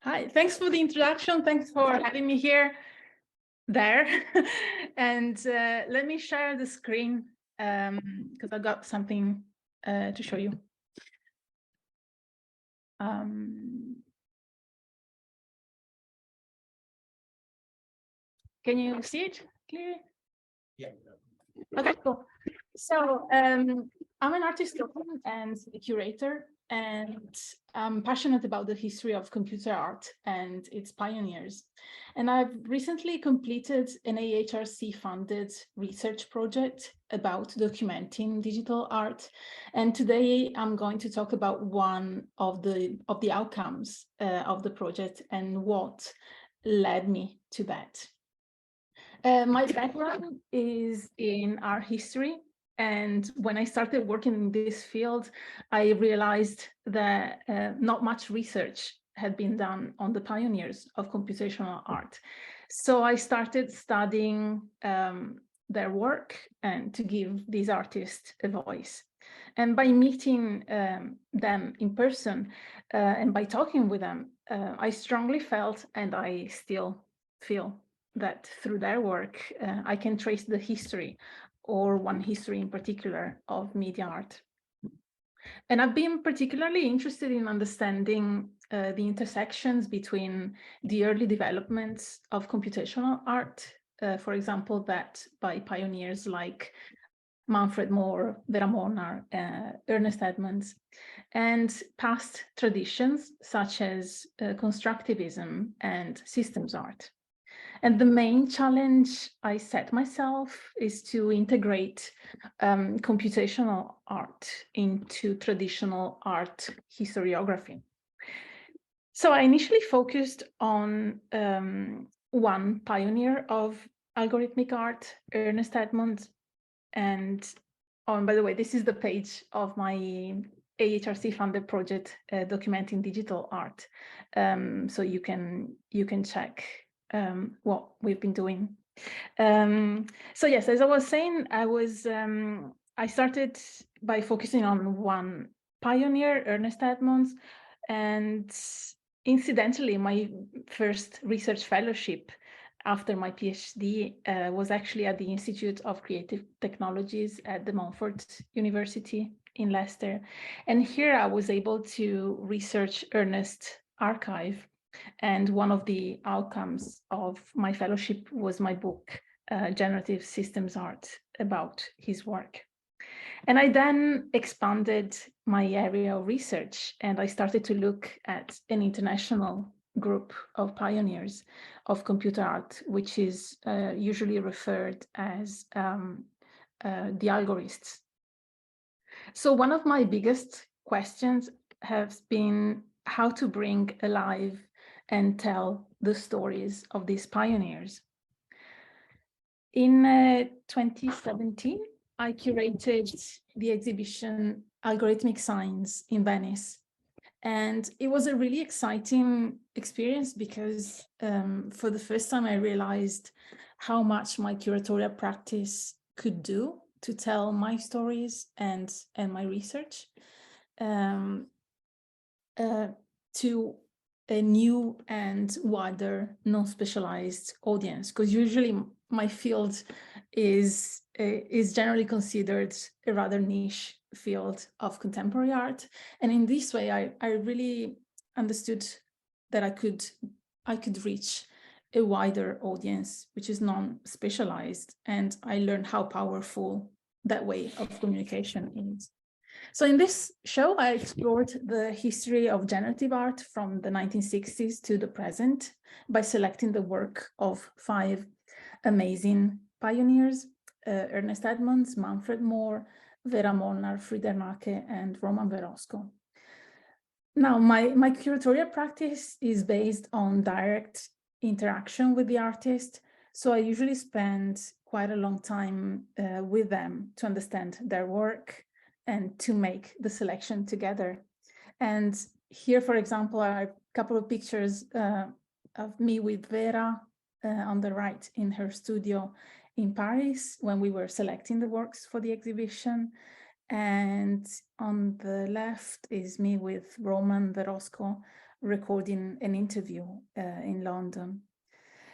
Hi, thanks for the introduction. Thanks for having me here, there. And let me share the screen because I've got something to show you. Can you see it clearly? Yeah. Okay, cool. So I'm an artist and a curator, and I'm passionate about the history of computer art and its pioneers. And I've recently completed an AHRC-funded research project about documenting digital art. And today I'm going to talk about one of the outcomes of the project and what led me to that. My background is in art history, and when I started working in this field, I realized that not much research had been done on the pioneers of computational art. So I started studying their work and to give these artists a voice. And by meeting them in person and by talking with them, I strongly felt, and I still feel, that through their work, I can trace the history, or one history in particular, of media art. And I've been particularly interested in understanding the intersections between the early developments of computational art, for example, that by pioneers like Manfred Moore, Vera Molnar, Ernest Edmonds, and past traditions such as constructivism and systems art. And the main challenge I set myself is to integrate computational art into traditional art historiography. So I initially focused on one pioneer of algorithmic art, Ernest Edmonds. And by the way, this is the page of my AHRC funded project documenting digital art. So you can check what we've been doing. So yes, as I was saying, I started by focusing on one pioneer, Ernest Edmonds, and incidentally, my first research fellowship after my PhD was actually at the Institute of Creative Technologies at the Montfort University in Leicester. And here I was able to research Ernest's archive. And one of the outcomes of my fellowship was my book, Generative Systems Art, about his work. And I then expanded my area of research, and I started to look at an international group of pioneers of computer art, which is usually referred as the algorists. So one of my biggest questions has been how to bring alive and tell the stories of these pioneers. In 2017, I curated the exhibition Algorithmic Signs in Venice. And it was a really exciting experience because for the first time I realized how much my curatorial practice could do to tell my stories and my research to a new and wider non-specialized audience, because usually my field is generally considered a rather niche field of contemporary art. And in this way, I really understood that I could reach a wider audience, which is non-specialized. And I learned how powerful that way of communication is. So in this show, I explored the history of generative art from the 1960s to the present by selecting the work of 5 amazing pioneers, Ernest Edmonds, Manfred Moore, Vera Molnar, Frida Nake, and Roman Verosco. Now, my curatorial practice is based on direct interaction with the artist. So I usually spend quite a long time with them to understand their work and to make the selection together. And here, for example, are a couple of pictures of me with Vera on the right in her studio in Paris when we were selecting the works for the exhibition. And on the left is me with Roman Verosco recording an interview in London.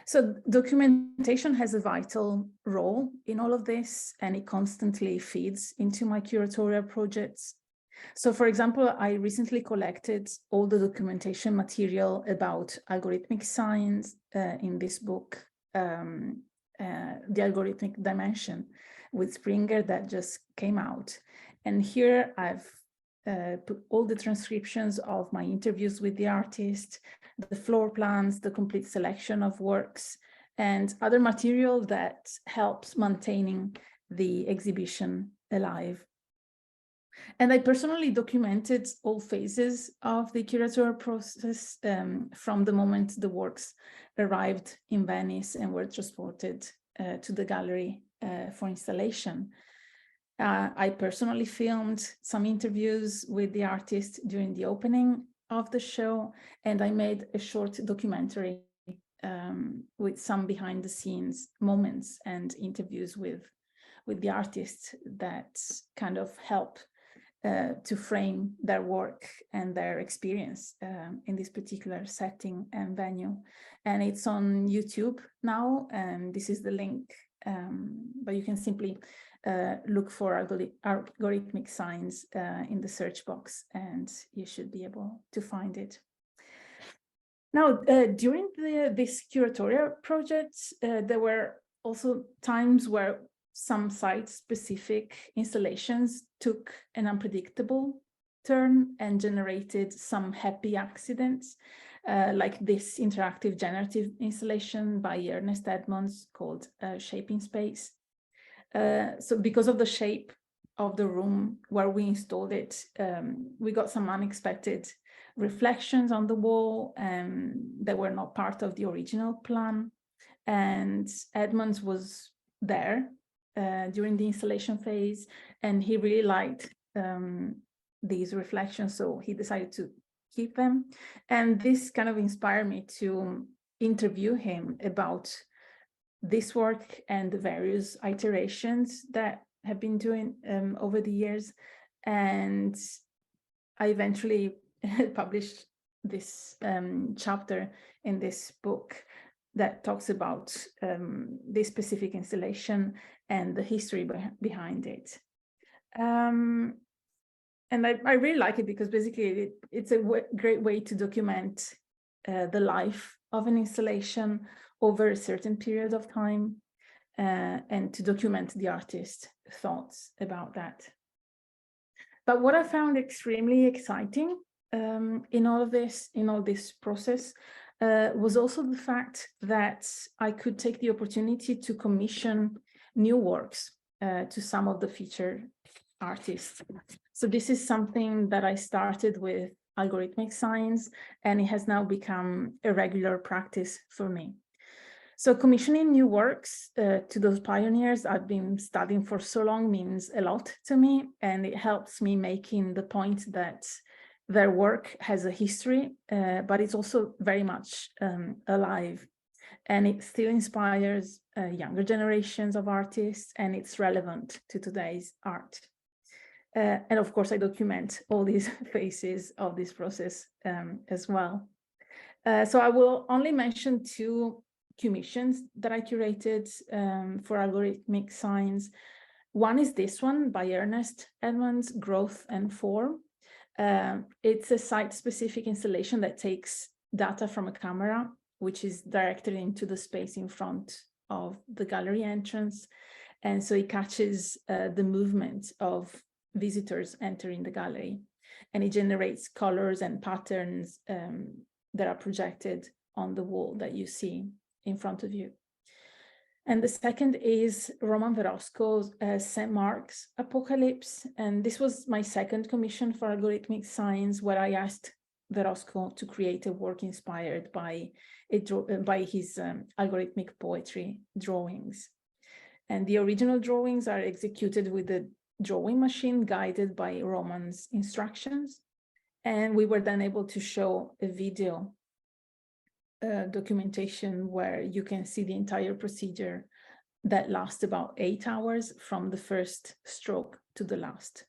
So documentation has a vital role in all of this, and it constantly feeds into my curatorial projects. So for example, I recently collected all the documentation material about algorithmic science in this book, The Algorithmic Dimension with Springer, that just came out. And here I've put all the transcriptions of my interviews with the artist, the floor plans, the complete selection of works, and other material that helps maintaining the exhibition alive. And I personally documented all phases of the curatorial process from the moment the works arrived in Venice and were transported to the gallery for installation. I personally filmed some interviews with the artist during the opening of the show, and I made a short documentary with some behind the scenes moments and interviews with the artists that kind of help to frame their work and their experience in this particular setting and venue. And it's on YouTube now, and this is the link, but you can simply look for algorithmic science in the search box, and you should be able to find it. Now, during this curatorial project, there were also times where some site-specific installations took an unpredictable turn and generated some happy accidents, like this interactive generative installation by Ernest Edmonds called Shaping Space. So because of the shape of the room where we installed it, we got some unexpected reflections on the wall that were not part of the original plan. And Edmonds was there during the installation phase, and he really liked these reflections, so he decided to keep them. And this kind of inspired me to interview him about this work and the various iterations that have been doing over the years. And I eventually published this chapter in this book that talks about this specific installation and the history behind it. And I really like it because basically it's a great way to document the life of an installation over a certain period of time and to document the artist's thoughts about that. But what I found extremely exciting in all this process was also the fact that I could take the opportunity to commission new works to some of the featured artists. So this is something that I started with algorithmic science, and it has now become a regular practice for me. So commissioning new works to those pioneers I've been studying for so long means a lot to me, and it helps me making the point that their work has a history, but it's also very much alive, and it still inspires younger generations of artists, and it's relevant to today's art. And of course, I document all these phases of this process as well. So I will only mention two commissions that I curated for algorithmic science. One is this one by Ernest Edmonds, Growth and Form. It's a site-specific installation that takes data from a camera, which is directed into the space in front of the gallery entrance. And so it catches the movement of visitors entering the gallery. And it generates colors and patterns that are projected on the wall that you see in front of you. And the second is Roman Verosco's St. Mark's Apocalypse. And this was my second commission for algorithmic science, where I asked Verosco to create a work inspired by his algorithmic poetry drawings. And the original drawings are executed with a drawing machine guided by Roman's instructions. And we were then able to show a video documentation where you can see the entire procedure that lasts about 8 hours from the first stroke to the last.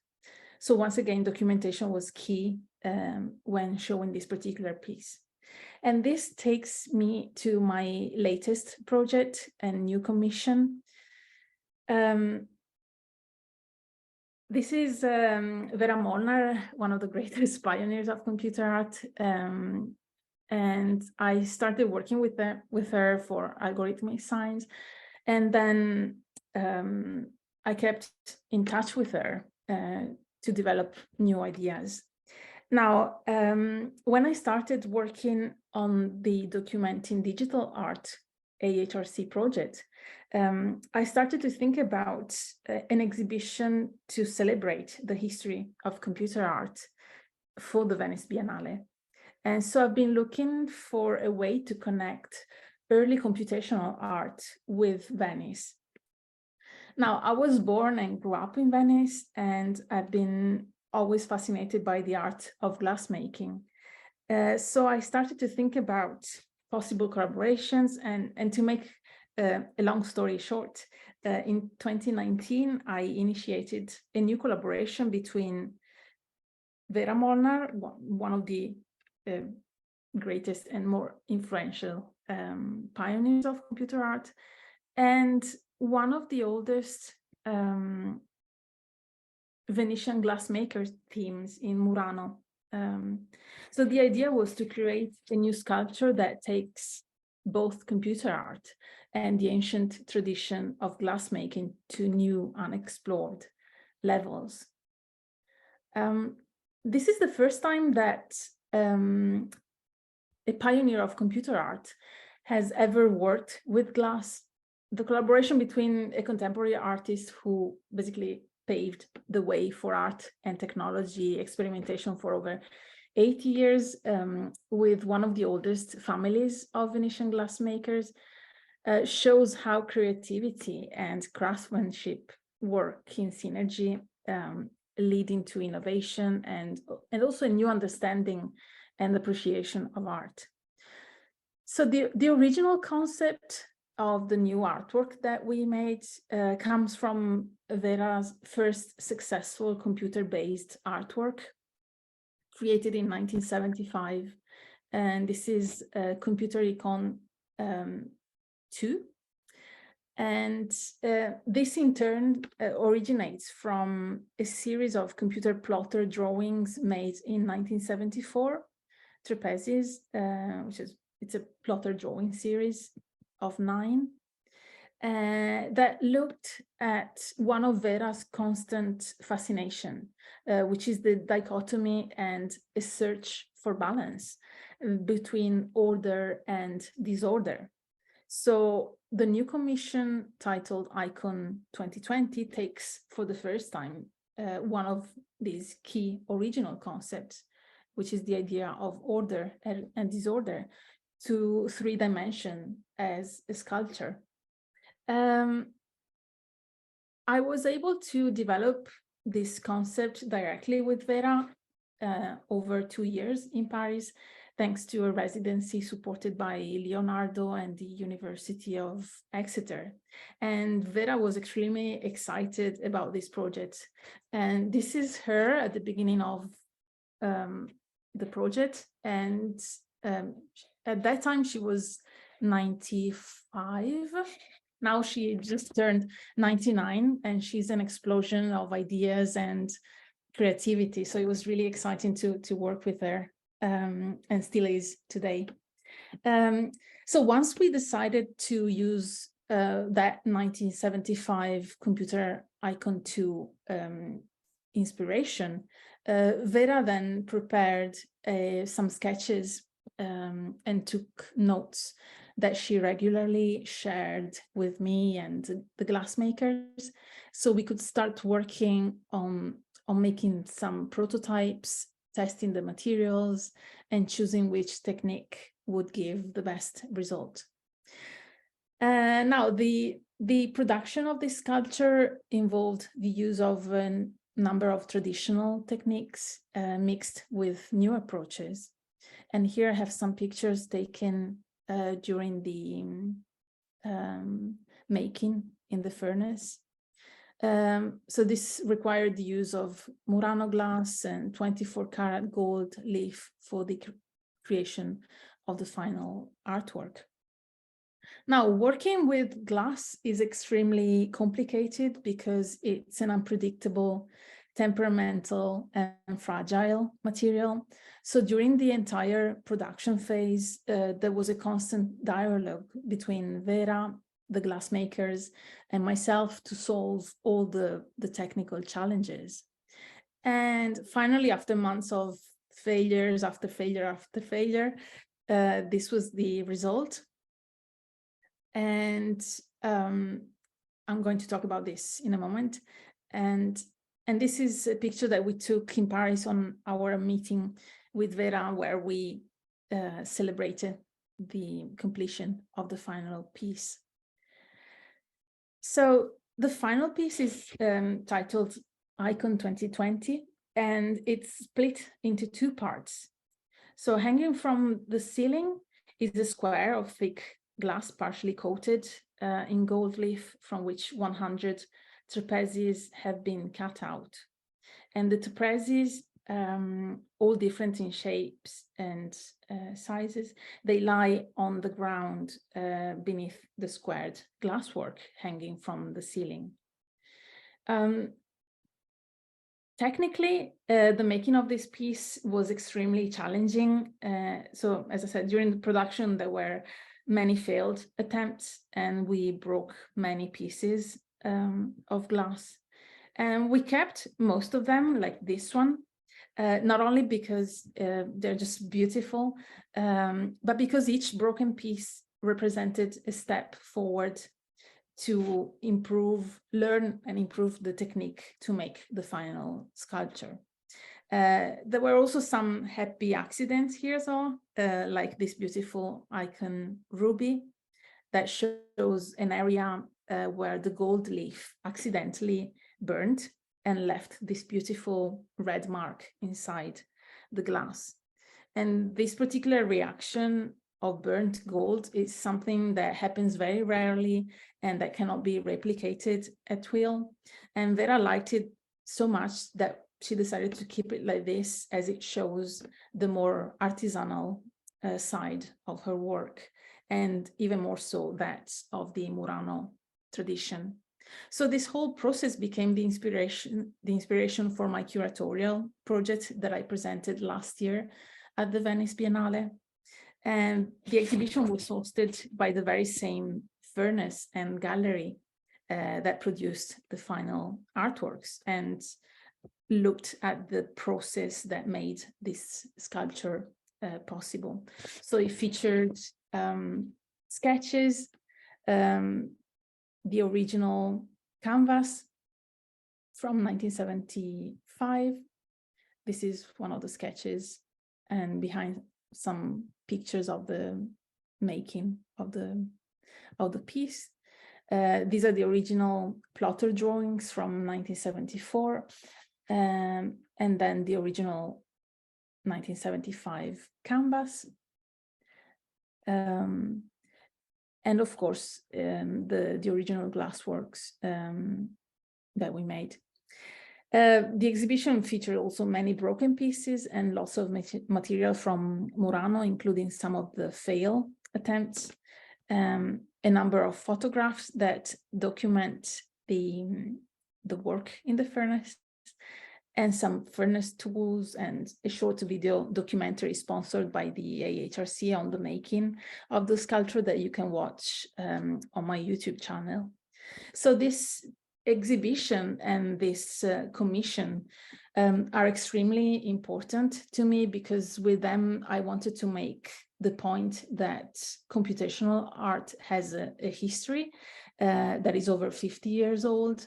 So once again, documentation was key when showing this particular piece. And this takes me to my latest project and new commission. This is Vera Molnar, one of the greatest pioneers of computer art. And I started working with her for algorithmic science. And then I kept in touch with her to develop new ideas. Now, when I started working on the Documenting Digital Art AHRC project, I started to think about an exhibition to celebrate the history of computer art for the Venice Biennale. And so I've been looking for a way to connect early computational art with Venice. Now, I was born and grew up in Venice, and I've been always fascinated by the art of glassmaking. So I started to think about possible collaborations, and to make a long story short, in 2019, I initiated a new collaboration between Vera Molnar, one of the greatest and more influential pioneers of computer art, and one of the oldest Venetian glassmaker teams in Murano. So the idea was to create a new sculpture that takes both computer art and the ancient tradition of glassmaking to new unexplored levels. This is the first time that a pioneer of computer art has ever worked with glass. The collaboration between a contemporary artist who basically paved the way for art and technology experimentation for over 80 years with one of the oldest families of Venetian glassmakers shows how creativity and craftsmanship work in synergy, leading to innovation and also a new understanding and appreciation of art. So the original concept of the new artwork that we made comes from Vera's first successful computer-based artwork created in 1975. And this is Computer Icon 2. And this in turn originates from a series of computer plotter drawings made in 1974, Trapezes, it's a plotter drawing series of 9 that looked at one of Vera's constant fascination, which is the dichotomy and a search for balance between order and disorder. So the new commission titled Icon 2020 takes for the first time one of these key original concepts, which is the idea of order and disorder, to 3 dimensions as a sculpture. I was able to develop this concept directly with Vera over 2 years in Paris, thanks to a residency supported by Leonardo and the University of Exeter. And Vera was extremely excited about this project. And this is her at the beginning of the project. And at that time, she was 95. Now she just turned 99, and she's an explosion of ideas and creativity. So it was really exciting to work with her, and still is today. So once we decided to use that 1975 Computer Icon 2 inspiration, Vera then prepared some sketches and took notes that she regularly shared with me and the glassmakers, so we could start working on making some prototypes, testing the materials, and choosing which technique would give the best result. Now, the production of this sculpture involved the use of a number of traditional techniques mixed with new approaches. And here I have some pictures taken during the making in the furnace. So this required the use of Murano glass and 24-karat gold leaf for the creation of the final artwork. Now, working with glass is extremely complicated because it's an unpredictable, temperamental, and fragile material. So during the entire production phase, there was a constant dialogue between Vera, the glassmakers, and myself to solve all the technical challenges. And finally, after months of failures, after failure, after failure, this was the result. And I'm going to talk about this in a moment. And this is a picture that we took in Paris on our meeting with Vera, where we celebrated the completion of the final piece. So the final piece is titled Icon 2020, and it's split into two parts. So hanging from the ceiling is a square of thick glass partially coated in gold leaf, from which 100 trapezes have been cut out. And the trapezes, all different in shapes and sizes, they lie on the ground beneath the squared glasswork hanging from the ceiling. Technically, the making of this piece was extremely challenging. So as I said, during the production, there were many failed attempts and we broke many pieces of glass. And we kept most of them, like this one, not only because they're just beautiful, but because each broken piece represented a step forward to learn and improve the technique to make the final sculpture. There were also some happy accidents here, so like this beautiful icon ruby that shows an area where the gold leaf accidentally burned and left this beautiful red mark inside the glass. And this particular reaction of burnt gold is something that happens very rarely and that cannot be replicated at will. And Vera liked it so much that she decided to keep it like this, as it shows the more artisanal side of her work, and even more so that of the Murano tradition. So this whole process became the inspiration for my curatorial project that I presented last year at the Venice Biennale. And the exhibition was hosted by the very same furnace and gallery that produced the final artworks and looked at the process that made this sculpture possible. So it featured sketches, the original canvas from 1975. This is one of the sketches, and behind some pictures of the making of the piece. These are the original plotter drawings from 1974, and then the original 1975 canvas. And of course, the original glassworks that we made. The exhibition featured also many broken pieces and lots of material from Murano, including some of the fail attempts, a number of photographs that document the work in the furnace, and some furnace tools, and a short video documentary sponsored by the AHRC on the making of the sculpture that you can watch on my YouTube channel. So this exhibition and this commission are extremely important to me, because with them I wanted to make the point that computational art has a history that is over 50 years old,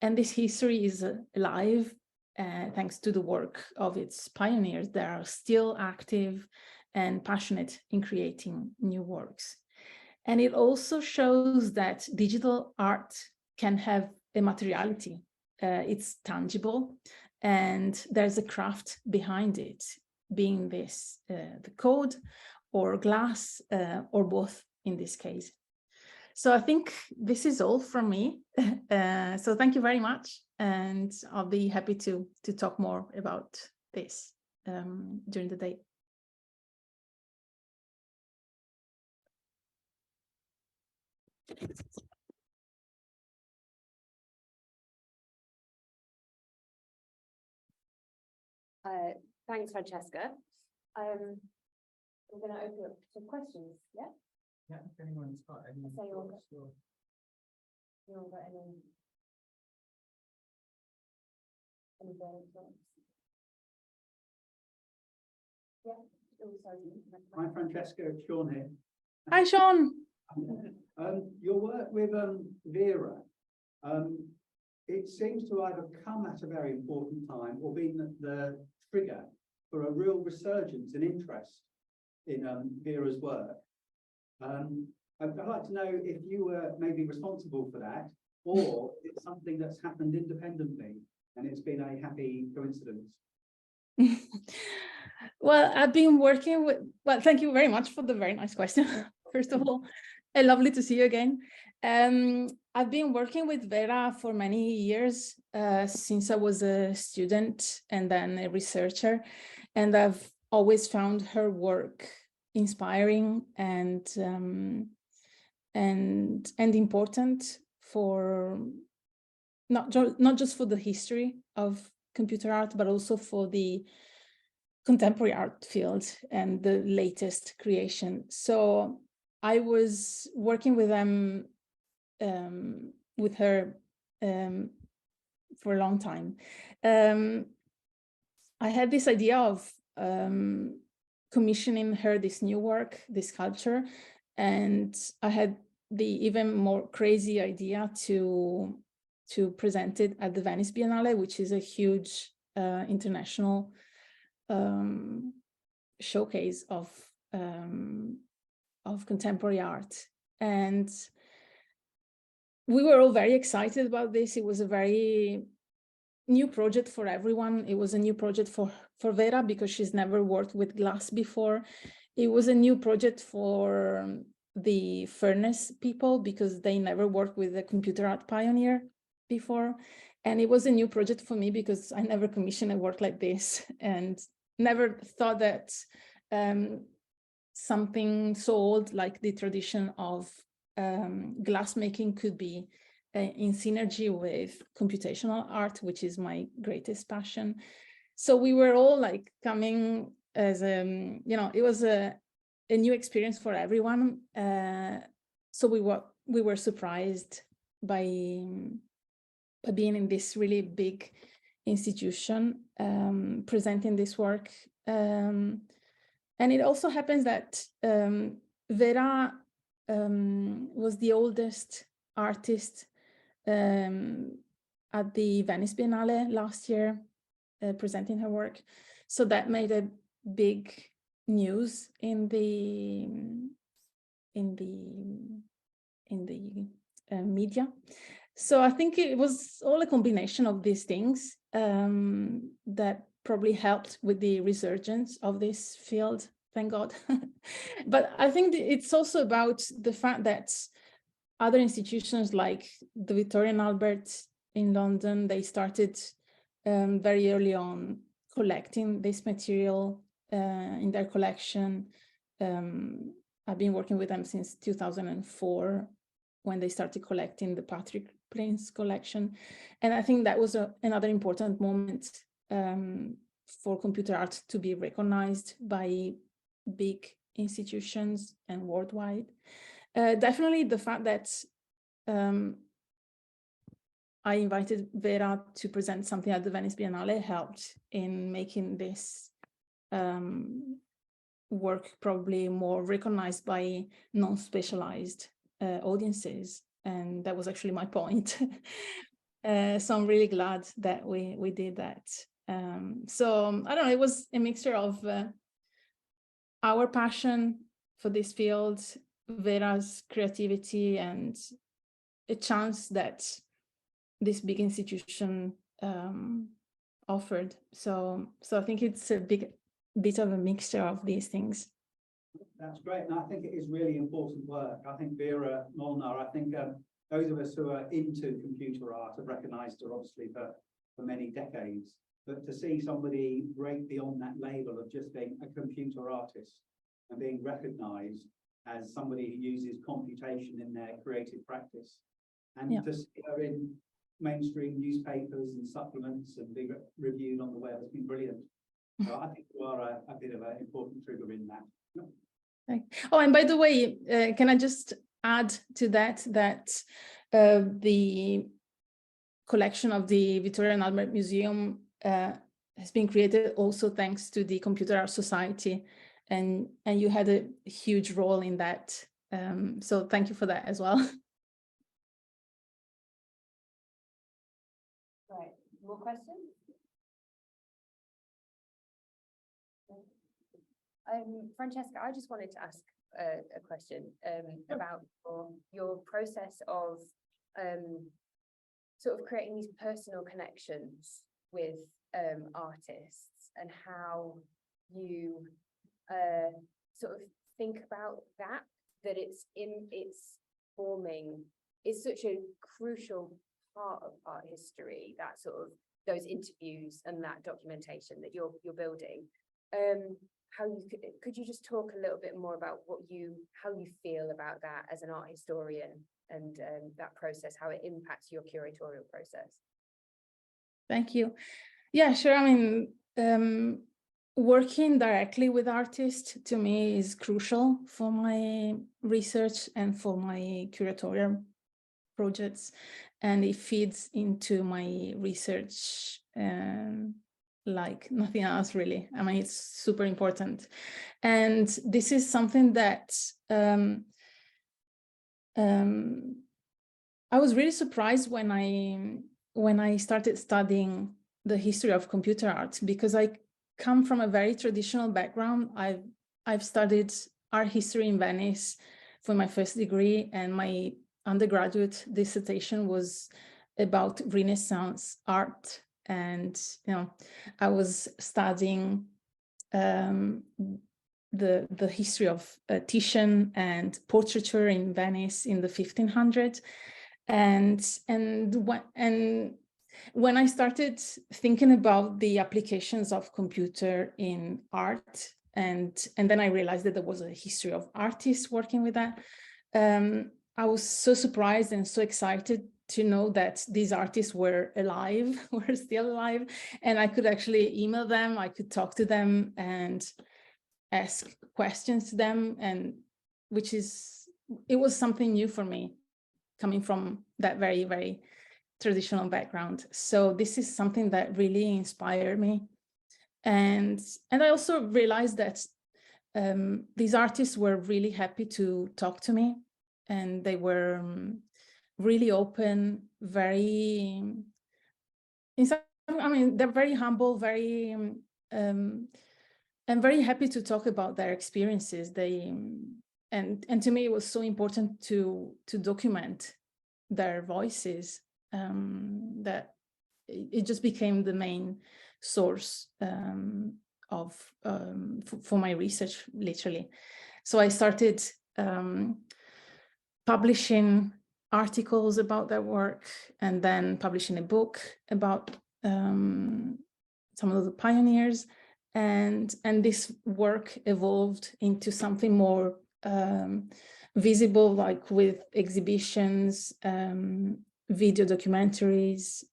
and this history is alive thanks to the work of its pioneers that are still active and passionate in creating new works. And it also shows that digital art can have a materiality. It's tangible, and there's a craft behind it, being this the code or glass or both in this case. So I think this is all from me. So thank you very much. And I'll be happy to talk more about this during the day. Thanks, Francesca. I'm going to open up some questions. Yeah. Yeah, if anyone's got any thoughts or... Anyone got any burning thoughts? Yeah. Oh, sorry. Hi, Francesca, it's Sean here. Hi, Sean. Your work with Vera, it seems to either come at a very important time or been the trigger for a real resurgence in interest in Vera's work. I'd like to know if you were maybe responsible for that, or it's something that's happened independently and it's been a happy coincidence. Well, I've been working with, well, thank you very much for the very nice question. First of all, lovely to see you again. I've been working with Vera for many years, since I was a student and then a researcher, and I've always found her work inspiring and important for not just for the history of computer art, but also for the contemporary art field and the latest creation. So I was working with them, with her for a long time. I had this idea of commissioning her this new work, this sculpture, and I had the even more crazy idea to present it at the Venice Biennale, which is a huge international showcase of contemporary art. And we were all very excited about this. It was a very new project for everyone. It was a new project for Vera because she's never worked with glass before. It was a new project for the furnace people because they never worked with a computer art pioneer before. And it was a new project for me because I never commissioned a work like this and never thought that something so old like the tradition of glass making could be in synergy with computational art, which is my greatest passion. So we were all like coming as it was a new experience for everyone. So we were surprised by being in this really big institution presenting this work. And it also happens that Vera was the oldest artist at the Venice Biennale last year, presenting her work. So that made a big news in the media. So I think it was all a combination of these things that probably helped with the resurgence of this field, thank God. But I think it's also about the fact that other institutions like the Victoria and Albert in London, they started very early on collecting this material in their collection. I've been working with them since 2004 when they started collecting the Patrick Prince collection. And I think that was another important moment for computer art to be recognized by big institutions and worldwide. Definitely the fact that I invited Vera to present something at the Venice Biennale helped in making this work probably more recognized by non-specialized audiences. And that was actually my point. So I'm really glad that we did that. So I don't know, it was a mixture of our passion for this field, Vera's creativity, and a chance that this big institution offered. So I think it's a bit of a mixture of these things. That's great, and I think it is really important work. I think Vera Molnar, I think those of us who are into computer art have recognised her obviously for many decades. But to see somebody break beyond that label of just being a computer artist and being recognised as somebody who uses computation in their creative practice, and to see her in mainstream newspapers and supplements and be reviewed on the web has been brilliant. So I think you are a bit of an important trigger in that. Oh, and by the way, can I just add to that the collection of the Victoria and Albert Museum has been created also thanks to the Computer Art Society, and you had a huge role in that. So thank you for that as well. Right, more questions? Francesca, I just wanted to ask a question about your process of sort of creating these personal connections with artists, and how you sort of think about that it's forming is such a crucial part of art history, that sort of those interviews and that documentation that you're building. How you could you just talk a little bit more about how you feel about that as an art historian, and that process, how it impacts your curatorial process? Thank you. Yeah, sure. I mean, working directly with artists to me is crucial for my research and for my curatorial projects, and it feeds into my research like nothing else, really. I mean, it's super important. And this is something that I was really surprised when I started studying the history of computer art, because I come from a very traditional background. I've studied art history in Venice for my first degree, and my undergraduate dissertation was about Renaissance art. And I was studying the history of Titian and portraiture in Venice in the 1500s. And when I started thinking about the applications of computer in art, and then I realized that there was a history of artists working with that, I was so surprised and so excited to know that these artists were alive, were still alive, and I could actually email them, I could talk to them and ask questions to them, and it was something new for me, coming from that very, very traditional background. So this is something that really inspired me. And I also realized that these artists were really happy to talk to me, and they were really open, they're very humble, very and very happy to talk about their experiences. And to me, it was so important to document their voices, that it just became the main source for my research, literally. So I started publishing articles about their work, and then publishing a book about some of the pioneers, and this work evolved into something more visible, like with exhibitions, video documentaries,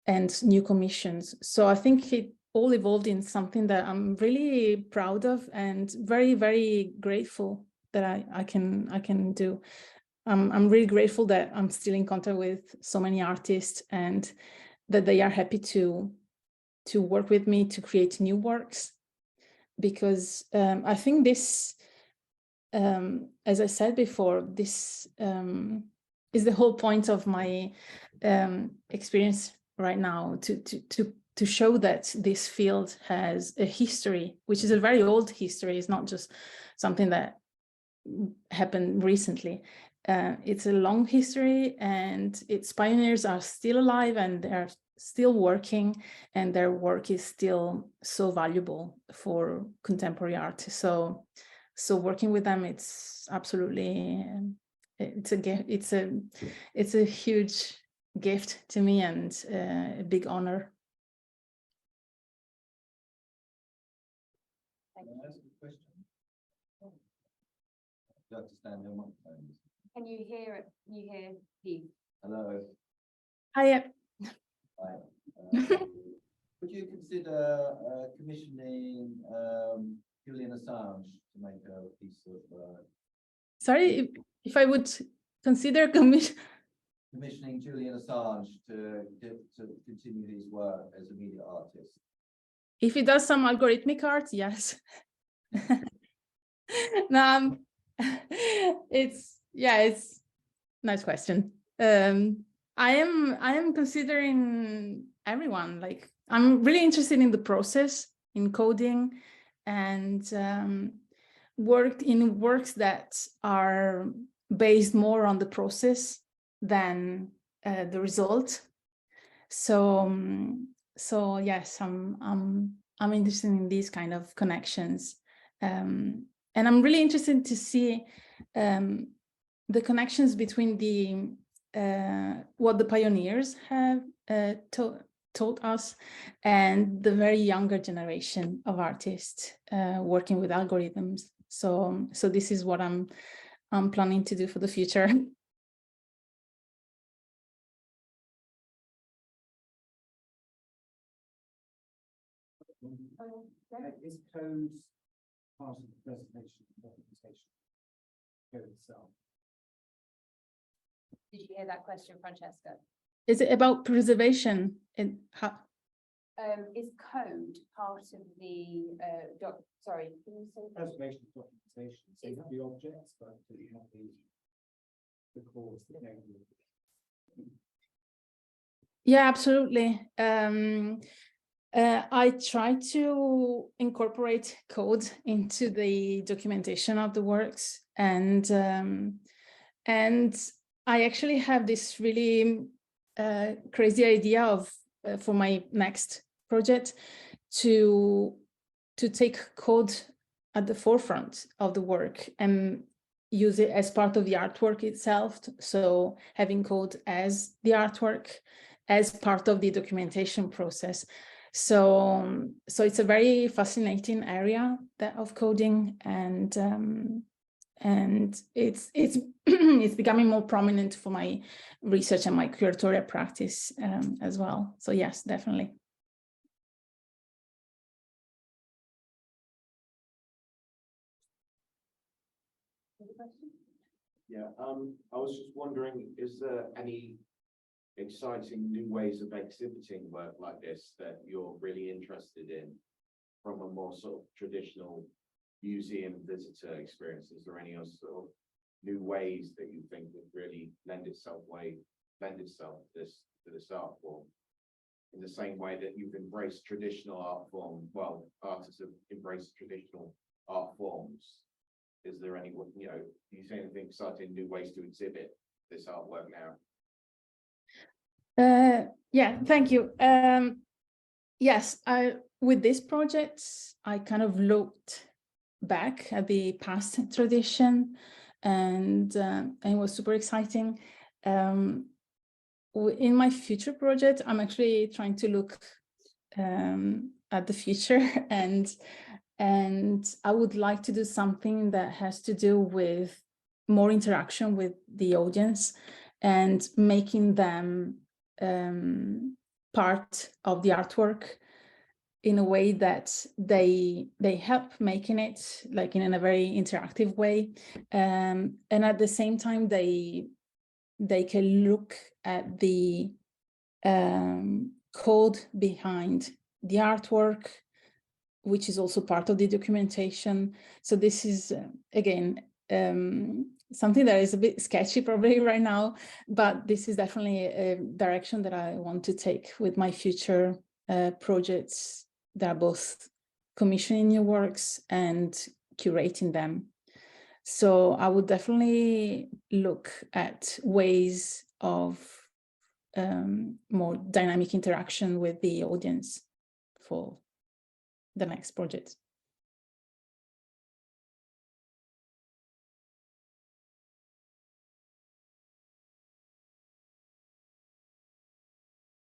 and new commissions. So I think it all evolved in something that I'm really proud of, and very, very grateful that I can do. I'm really grateful that I'm still in contact with so many artists, and that they are happy to work with me to create new works, because I think this, as I said before, this is the whole point of my experience right now, to show that this field has a history, which is a very old history. It's not just something that happened recently. It's a long history, and its pioneers are still alive, and they're still working, and their work is still so valuable for contemporary art. So working with them, it's absolutely, it's a gift. It's a huge gift to me, and a big honor. Can I ask a question? Do you have to stand on microphone? Can you hear it? Can you hear Heath? Hello. Hi. Hi. Would you consider commissioning Julian Assange to make a piece of Sorry, if I would consider commissioning Julian Assange to continue his work as a media artist? if he does some algorithmic art, yes. No, it's nice question. I am considering everyone. Like, I'm really interested in the process, in coding, and works that are based more on the process than the result. So yes, I'm interested in these kind of connections, and I'm really interested to see the connections between what the pioneers have taught us and the very younger generation of artists working with algorithms. So this is what I'm planning to do for the future. Is code part of the presentation and documentation? Code itself. Did you hear that question, Francesca? Is it about preservation? And how? Is code part of the sorry, can you say that? Preservation and documentation. So you have the objects, but you have the cores, the name. Yeah, absolutely. I try to incorporate code into the documentation of the works, and I actually have this really crazy idea of for my next project to take code at the forefront of the work and use it as part of the artwork itself. So having code as the artwork, as part of the documentation process. So it's a very fascinating area of coding, and it's it's becoming more prominent for my research and my curatorial practice as well. So yes, definitely. Yeah, I was just wondering, is there any exciting new ways of exhibiting work like this that you're really interested in from a more sort of traditional museum visitor experience? Is there any other sort of new ways that you think would really lend itself to this art form? In the same way that you've embraced traditional art form, well, artists have embraced traditional art forms. Is there any, do you see anything exciting, new ways to exhibit this artwork now? Yeah, thank you. Yes, with this project, I kind of looked back at the past tradition, and it was super exciting. In my future project, I'm actually trying to look at the future, and I would like to do something that has to do with more interaction with the audience and making them part of the artwork in a way that they help making it, like in a very interactive way, and at the same time they can look at the code behind the artwork, which is also part of the documentation. So this is again something that is a bit sketchy probably right now, but this is definitely a direction that I want to take with my future projects that are both commissioning new works and curating them. So I would definitely look at ways of more dynamic interaction with the audience for the next project.